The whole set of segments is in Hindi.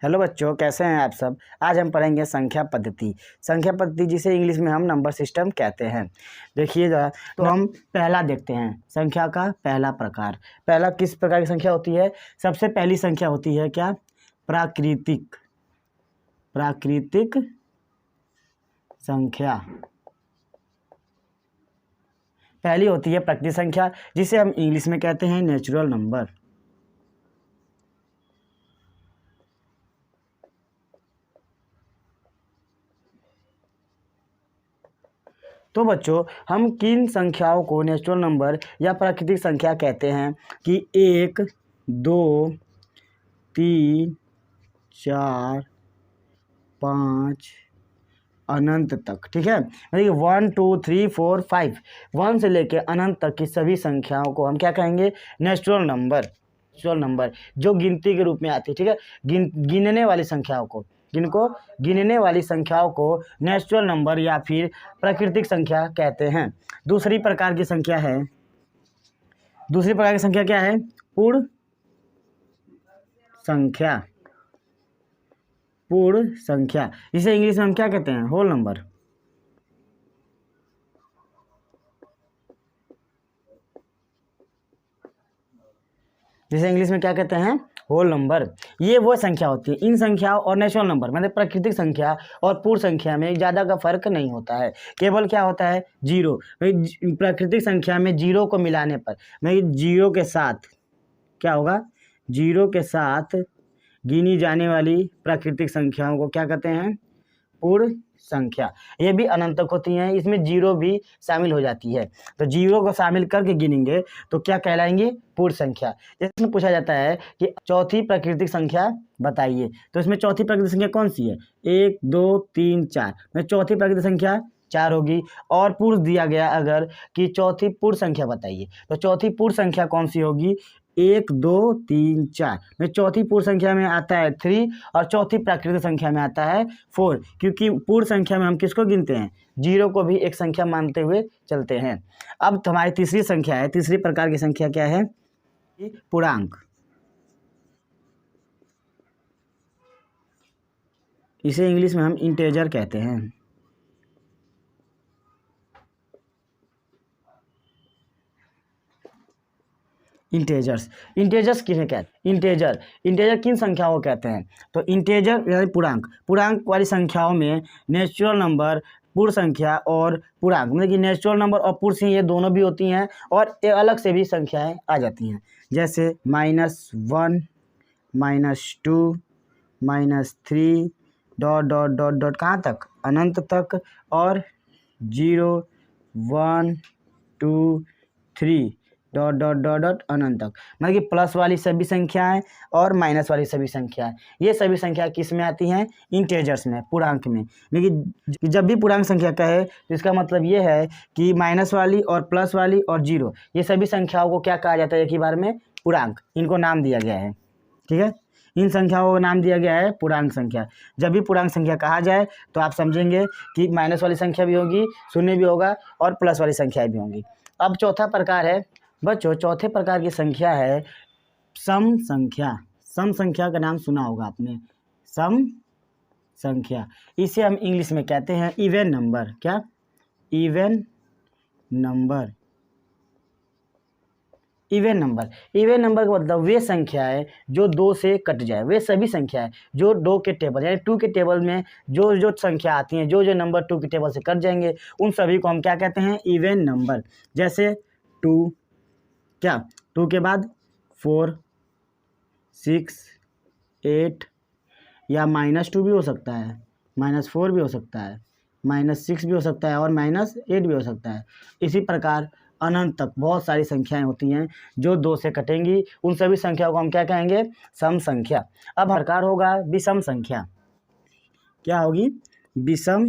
हेलो बच्चों, कैसे हैं आप सब। आज हम पढ़ेंगे संख्या पद्धति। संख्या पद्धति जिसे इंग्लिश में हम नंबर सिस्टम कहते हैं। देखिए जरा, तो हम पहला देखते हैं संख्या का पहला प्रकार। पहला किस प्रकार की संख्या होती है? सबसे पहली संख्या होती है क्या? प्राकृतिक संख्या पहली होती है प्राकृतिक संख्या, जिसे हम इंग्लिश में कहते हैं नेचुरल नंबर। तो बच्चों, हम किन संख्याओं को नेचुरल नंबर या प्राकृतिक संख्या कहते हैं कि 1, 2, 3, 4, 5 अनंत तक। ठीक है, मतलब 1, 2, 3, 4, 5 1 से लेकर अनंत तक की सभी संख्याओं को हम क्या कहेंगे? नेचुरल नंबर जो गिनती के रूप में आती है। ठीक है, गिनने वाली संख्याओं को गिनने वाली संख्याओं को नेचुरल नंबर या फिर प्राकृतिक संख्या कहते हैं। दूसरी प्रकार की संख्या क्या है? पूर्ण संख्या, इसे इंग्लिश में हम क्या कहते हैं? Whole number. जिसे इंग्लिश में क्या कहते हैं? Whole number. ये वो संख्या होती है। इन संख्याओं और नेचुरल नंबर मतलब प्राकृतिक संख्या और पूर्ण संख्या में ज़्यादा का फर्क नहीं होता है। केवल क्या होता है? जीरो। प्राकृतिक संख्या में जीरो को मिलाने पर जीरो के साथ क्या होगा? जीरो के साथ गिनी जाने वाली प्राकृतिक संख्याओं को क्या कहते हैं? पूर्ण संख्या। ये भी अनंत तक होती हैं, इसमें जीरो भी शामिल हो जाती है। तो जीरो को शामिल करके गिनेंगे तो क्या कहलाएंगे? पूर्ण संख्या। इसमें पूछा जाता है कि चौथी प्राकृतिक संख्या बताइए, तो इसमें चौथी प्राकृतिक संख्या कौन सी है? 1, 2, 3, 4 में चौथी प्राकृतिक संख्या 4 होगी। और पूछ दिया गया अगर कि चौथी पूर्ण संख्या बताइए, तो चौथी पूर्ण संख्या कौन सी होगी? 1, 2, 3, 4 में चौथी पूर्ण संख्या में आता है 3 और चौथी प्राकृतिक संख्या में आता है 4, क्योंकि पूर्ण संख्या में हम किसको गिनते हैं? जीरो को भी एक संख्या मानते हुए चलते हैं। अब हमारी तीसरी संख्या है। तीसरी प्रकार की संख्या क्या है? पूर्णांक। इसे इंग्लिश में हम इंटेजर कहते हैं। इंटेजर्स किन्हें कहते हैं? इंटेजर किन संख्याओं को कहते हैं? तो इंटेजर यानी पूर्णांक वाली संख्याओं में नेचुरल नंबर, पूर्ण संख्या और पूर्णांक मतलब कि नेचुरल नंबर और पूर्ण संख्या ये दोनों भी होती हैं, और ये अलग से भी संख्याएं आ जाती हैं, जैसे -1, -2, -3 डॉट कहाँ तक? अनंत तक। और 0, 1, 2, 3 डॉट अनंत तक, मतलब कि प्लस वाली सभी संख्याएं और माइनस वाली सभी संख्याएं, ये सभी संख्या किस में आती हैं? इंटेजर्स में, पूर्णांक में। लेकिन जब भी पूर्णांक संख्या कहे तो इसका मतलब ये है कि माइनस वाली और प्लस वाली और 0 ये सभी संख्याओं को क्या कहा जाता है? एक ही बार में पूर्णांक। इनको नाम दिया गया है। ठीक है, इन संख्याओं को नाम दिया गया है पूर्णांक संख्या। जब भी पूर्णांक संख्या कहा जाए तो आप समझेंगे कि माइनस वाली संख्या भी होगी, शून्य भी होगा और प्लस वाली संख्या भी होंगी। अब चौथा प्रकार है बच्चों, चौथे प्रकार की संख्या है सम संख्या का नाम सुना होगा आपने। सम संख्या, इसे हम इंग्लिश में कहते हैं इवन नंबर। क्या? इवन नंबर का मतलब वे संख्याएं जो 2 से कट जाए, वे सभी संख्याएं जो 2 के टेबल यानी 2 के टेबल में जो संख्या आती हैं, जो नंबर 2 के टेबल से कट जाएंगे, उन सभी को हम क्या कहते हैं? Even number. जैसे 2, क्या 2 के बाद 4, 6, 8 या -2 भी हो सकता है, -4 भी हो सकता है, -6 भी हो सकता है और -8 भी हो सकता है। इसी प्रकार अनंत तक बहुत सारी संख्याएं होती हैं जो 2 से कटेंगी, उन सभी संख्याओं को हम क्या कहेंगे? सम संख्या। अब प्रकार होगा विषम संख्या। क्या होगी? विषम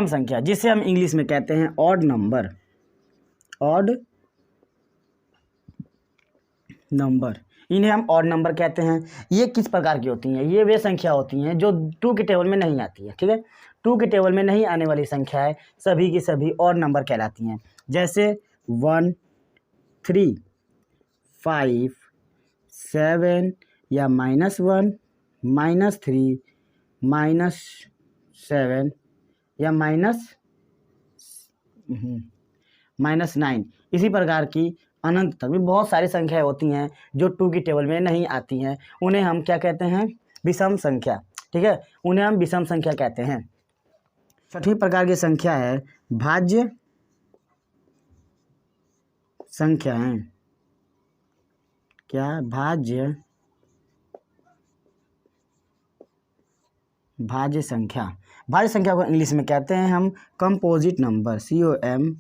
संख्या, जिसे हम इंग्लिश में कहते हैं ऑड नंबर। इन्हें हम ऑड नंबर कहते हैं। ये किस प्रकार की होती हैं? ये वे संख्या होती हैं जो 2 के टेबल में नहीं आती है। ठीक है, 2 के टेबल में नहीं आने वाली संख्याएं सभी की सभी ऑड नंबर कहलाती हैं। जैसे 1, 3, 5, 7 या -1, -3, -7 या -9। इसी प्रकार की अनंत तक भी बहुत सारी संख्याएं होती हैं जो 2 की टेबल में नहीं आती हैं, उन्हें हम क्या कहते हैं? विषम संख्या। ठीक है, उन्हें हम विषम संख्या कहते हैं। छठवीं प्रकार की संख्या है भाज्य संख्याएं। क्या? भाज्य संख्या। भाज्य संख्या को इंग्लिश में कहते हैं हम composite number, COMPOSITE,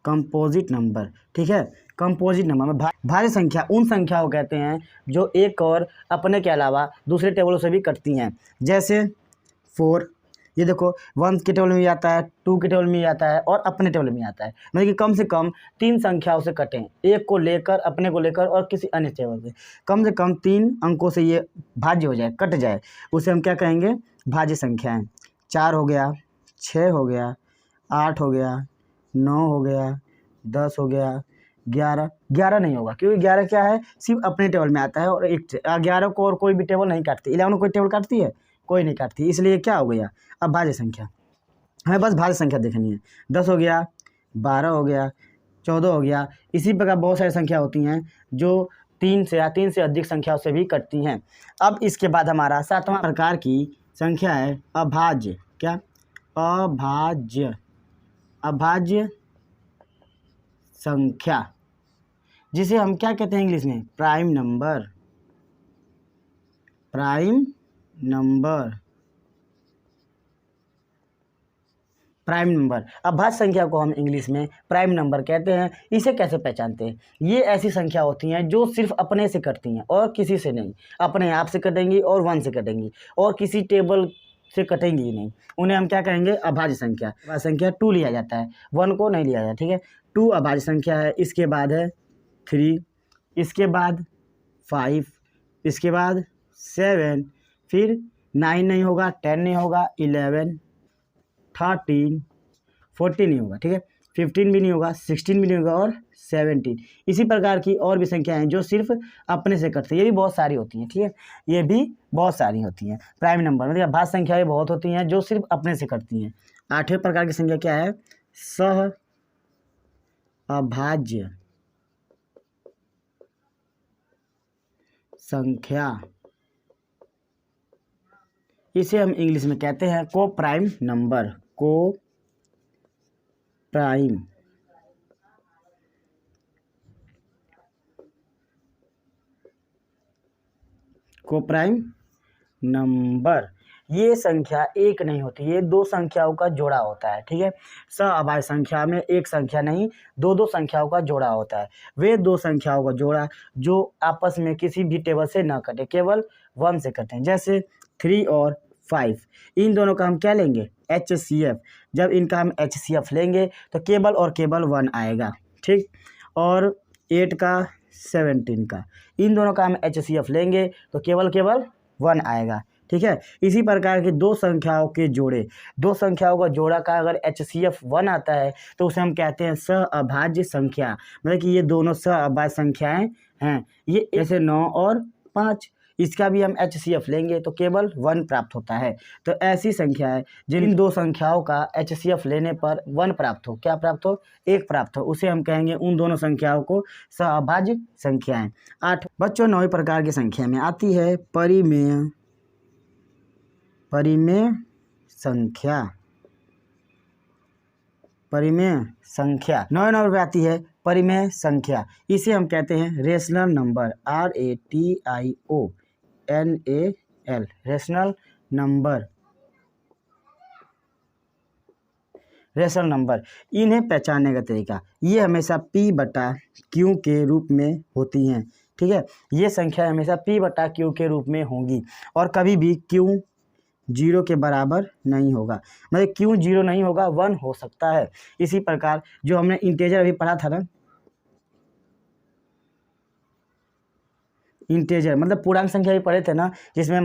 composite number. ठीक है, कंपोजिट नंबर में भाज्य संख्या उन संख्याओं को कहते हैं जो एक और अपने के अलावा दूसरे टेबलों से भी कटती हैं। जैसे 4, ये देखो 1 के टेबल में भी आता है, 2 के टेबल में भी आता है और अपने टेबल में भी आता है। मतलब कि कम से कम 3 संख्याओं से कटें, एक को लेकर, अपने को लेकर और किसी अन्य टेबल से कम 3 अंकों से ये भाज्य हो जाए, कट जाए, उसे हम क्या कहेंगे? भाज्य संख्याएं। 4 हो गया, 6 हो गया, 8 हो गया, 9 हो गया, 10 हो गया, 11 नहीं होगा क्योंकि 11 क्या है? सिर्फ अपने टेबल में आता है और 11 को और कोई भी टेबल नहीं काटती। 11 को कोई टेबल काटती है? कोई नहीं काटती, इसलिए क्या हो गया? अब भाज्य संख्या, हमें बस भाज्य संख्या देखनी है। 10 हो गया, 12 हो गया, 14 हो गया। इसी प्रकार बहुत सारी संख्या होती हैं जो 3 से अधिक संख्याओं से भी कटती हैं। अब इसके बाद हमारा 7वां प्रकार की संख्या है अभाज्य। क्या? अभाज्य संख्या, जिसे हम क्या कहते हैं इंग्लिश में? Prime number. अभाज्य संख्या को हम इंग्लिश में प्राइम नंबर कहते हैं। इसे कैसे पहचानते हैं? ये ऐसी संख्या होती हैं जो सिर्फ अपने से कटती हैं और किसी से नहीं। अपने आप से कटेंगी और 1 से कटेंगी और किसी टेबल से कटेंगी ही नहीं। उन्हें हम क्या कहेंगे? अभाज्य संख्या। अभाज्य संख्या 2 लिया जाता है, 1 को नहीं लिया जाता। ठीक है, 2 अभाज्य संख्या है। इसके बाद है 3, इसके बाद 5, इसके बाद 7, फिर 9 नहीं होगा, 10 नहीं होगा, 11, 13, 14 नहीं होगा। ठीक है, 15 भी नहीं होगा, 16 भी नहीं होगा और 17। इसी प्रकार की और भी संख्याएं हैं जो सिर्फ अपने से कटती है। ये भी बहुत सारी होती हैं। ठीक है, ये भी बहुत सारी होती हैं। प्राइम नंबर मतलब अभाज्य संख्याएं बहुत होती हैं जो सिर्फ अपने से कटती हैं। 8वें प्रकार की संख्या क्या है? सह अभाज्य संख्या। इसे हम इंग्लिश में कहते हैं को प्राइम नंबर। को प्राइम नंबर। ये संख्या एक नहीं होती, ये 2 संख्याओं का जोड़ा होता है। ठीक है, अभाज्य संख्या में एक संख्या नहीं, 2 संख्याओं का जोड़ा होता है। वे 2 संख्याओं का जोड़ा जो आपस में किसी भी टेबल से ना कटे, केवल 1 से कटें। जैसे 3 और 5, इन दोनों का हम क्या लेंगे? HCF। जब इनका हम HCF लेंगे तो केवल और केवल 1 आएगा। ठीक, और 8 का 17 का, इन दोनों का हम HCF लेंगे तो केवल 1 आएगा। ठीक है, इसी प्रकार की 2 संख्याओं के जोड़े, 2 संख्याओं का जोड़ा का अगर HCF 1 आता है तो उसे हम कहते हैं सहअभाज्य संख्या। मतलब कि ये दोनों सहअभाज्य संख्याएं हैं। ये ऐसे 9 और 5, इसका भी हम HCF लेंगे तो केवल 1 प्राप्त होता है। तो ऐसी संख्या है जिन 2 संख्याओं का HCF लेने पर 1 प्राप्त हो। क्या प्राप्त हो? 1 प्राप्त हो। उसे हम कहेंगे उन दोनों संख्याओं को सहअभाज्य संख्याएं। 8 बच्चों 9वीं प्रकार की संख्या में आती है परिमेय संख्या। 9 नंबर पे आती है परिमेय संख्या। इसे हम कहते हैं rational number. RATIONAL, rational number. इन्हें पहचानने का तरीका, ये हमेशा P/Q के रूप में होती हैं। ठीक है, ये संख्या हमेशा P/Q के रूप में होंगी और कभी भी Q 0 के बराबर नहीं होगा। मतलब Q 0 नहीं होगा, 1 हो सकता है। इसी प्रकार जो हमने इंटेजर अभी पढ़ा था ना, इंटेजर मतलब पूर्णांक संख्या भी पढ़े थे ना, जिसमें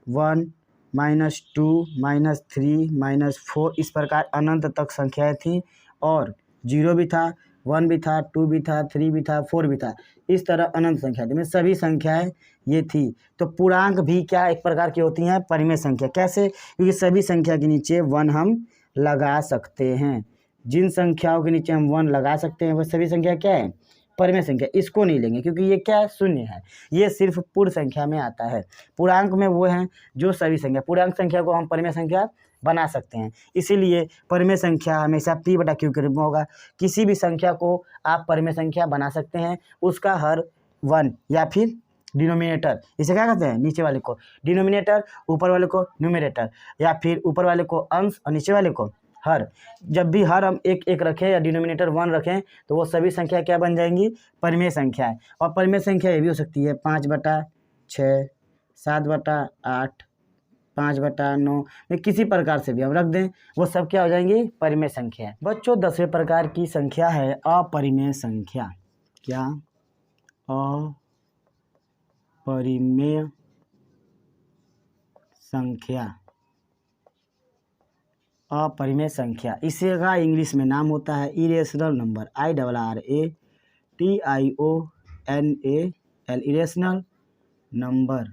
1 -2 -3 -4 इस प्रकार अनंत तक संख्याएं थीं और 0 भी था, 1 भी था, 2 भी था, 3 भी था, 4 भी था। इस तरह अनंत संख्या थी, में सभी संख्याएं ये थी। तो पूर्णांक भी क्या एक प्रकार की होती हैं, परिमेय संख्या। कैसे? क्योंकि सभी संख्या के नीचे 1 हम लगा सकते हैं। जिन संख्याओं के नीचे हम 1 लगा सकते हैं वह सभी संख्या क्या है, परिमेय संख्या। इसको नहीं लेंगे क्योंकि ये क्या है, शून्य है। ये सिर्फ पूर्ण संख्या में आता है। पूर्णांक में वो हैं जो सभी संख्या, पूर्णांक संख्या को हम परिमेय संख्या बना सकते हैं। इसीलिए परिमेय संख्या हमेशा p/q के रूप में होगा। किसी भी संख्या को आप परिमेय संख्या बना सकते हैं, उसका हर 1 या फिर डिनोमिनेटर, इसे क्या कहते हैं, नीचे वाले को डिनोमिनेटर, ऊपर वाले को न्यूमरेटर, या फिर ऊपर वाले को अंश और नीचे वाले को हर। जब भी हर हम 1 रखें या डिनोमिनेटर 1 रखें तो वो सभी संख्या क्या बन जाएंगी, परिमेय संख्या है। और परिमेय संख्या ये भी हो सकती है 5/6, 7/8, 5/9 में किसी प्रकार से भी हम रख दें, वो सब क्या हो जाएंगी, परिमेय संख्या है। बच्चों 10वें प्रकार की संख्या है अपरिमेय संख्या। क्या? अपरिमेय संख्या। अपरिमेय संख्या, इसका इंग्लिश में नाम होता है irrational number, IRRATIONAL, irrational number.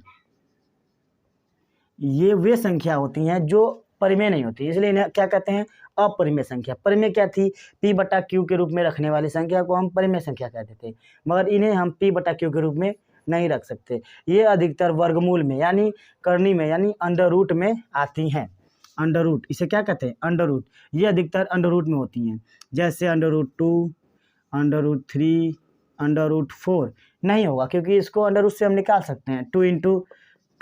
ये वे संख्या होती हैं जो परिमेय नहीं होती, इसलिए इन्हें क्या कहते हैं, अपरिमेय संख्या। परिमेय क्या थी, p/q के रूप में रखने वाली संख्या को हम परिमेय संख्या कहते थे, मगर इन्हें हम p/q के रूप में नहीं रख सकते। ये अधिकतर वर्गमूल में यानी करनी में यानी अंडर रूट में आती हैं। अंडर रूट, इसे क्या कहते हैं, अंडर रूट। ये अधिकतर अंडर रूट में होती हैं, जैसे √2, √3, √4 नहीं होगा क्योंकि इसको अंडर रूट से हम निकाल सकते हैं। 2 ×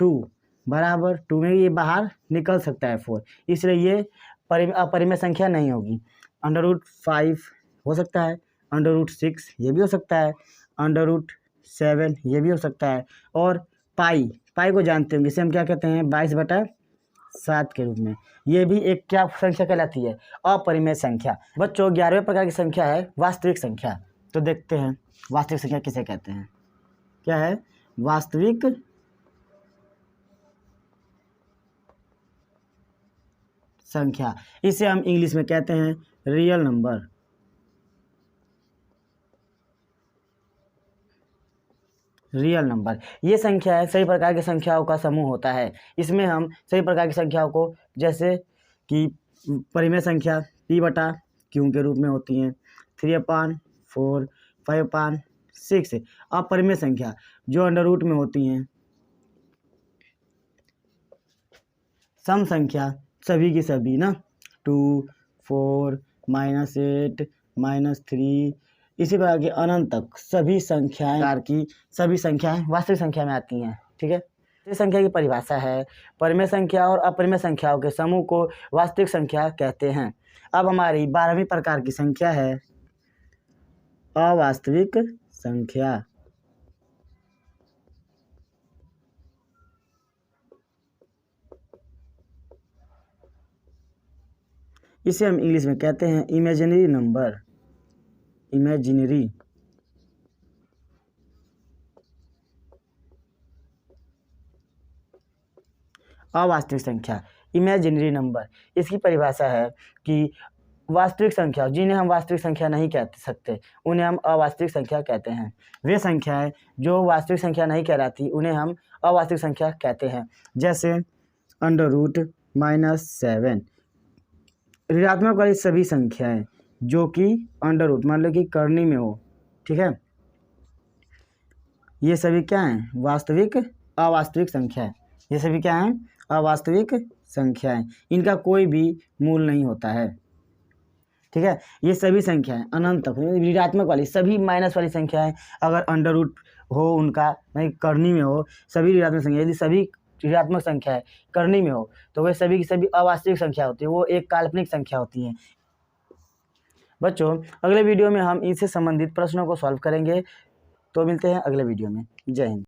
2 बराबर 2 में ये बाहर निकल सकता है 4, इसलिए ये अपरिमेय संख्या नहीं होगी। √5 हो सकता है, √6 ये भी हो सकता है, √7 ये भी हो सकता है, और पाई को जानते होंगे, इसे हम क्या कहते हैं, 22/7 के रूप में। ये भी एक क्या संख्या कहलाती है, अपरिमेय संख्या। बच्चों 11वें प्रकार की संख्या है वास्तविक संख्या। तो देखते हैं वास्तविक संख्या किसे कहते हैं। क्या है वास्तविक संख्या? इसे हम इंग्लिश में कहते हैं रियल नंबर। रियल नंबर ये संख्या है, सभी प्रकार की संख्याओं का समूह होता है। इसमें हम सभी प्रकार की संख्याओं को, जैसे कि परिमेय संख्या p/q के रूप में होती हैं, 3/4, 5/6। अपरिमेय संख्या जो अंडर रूट में होती हैं, सम संख्या सभी की सभी ना, 2, 4, -8, -3, इसी प्रकार के अनंत तक सभी संख्याएं की सभी संख्याएं वास्तविक संख्या में आती हैं। ठीक है, इस संख्या की परिभाषा है परिमेय संख्या और अपरिमेय संख्याओं के समूह को वास्तविक संख्या कहते हैं। अब हमारी 12वीं प्रकार की संख्या है अवास्तविक संख्या। इसे हम इंग्लिश में कहते हैं इमेजिनरी नंबर। इमेजिनरी अवास्तविक संख्या, इमेजिनरी नंबर। इसकी परिभाषा है कि वास्तविक संख्या जिन्हें हम वास्तविक संख्या नहीं कह सकते उन्हें हम अवास्तविक संख्या कहते हैं। वे संख्याएं जो वास्तविक संख्या नहीं कहलाती उन्हें हम अवास्तविक संख्या कहते हैं। जैसे √-7, ऋणात्मक वाली सभी संख्याएं जो कि अंडर रूट मान लो कि करनी में हो, ठीक है, ये सभी क्या हैं, वास्तविक अवास्तविक संख्या है। ये सभी क्या हैं, अवास्तविक संख्याएं। इनका कोई भी मूल नहीं होता है। ठीक है, ये सभी संख्याएं अनंत तक ऋणात्मक वाली सभी माइनस वाली संख्याएं अगर अंडर रूट हो उनका नहीं करनी में हो, सभी ऋणात्मक संख्या, यदि सभी ऋणात्मक संख्या है करनी में हो तो वे सभी की सभी अवास्तविक संख्या होती है, वो एक काल्पनिक संख्या होती है। बच्चों अगले वीडियो में हम इनसे संबंधित प्रश्नों को सॉल्व करेंगे। तो मिलते हैं अगले वीडियो में। जय हिंद।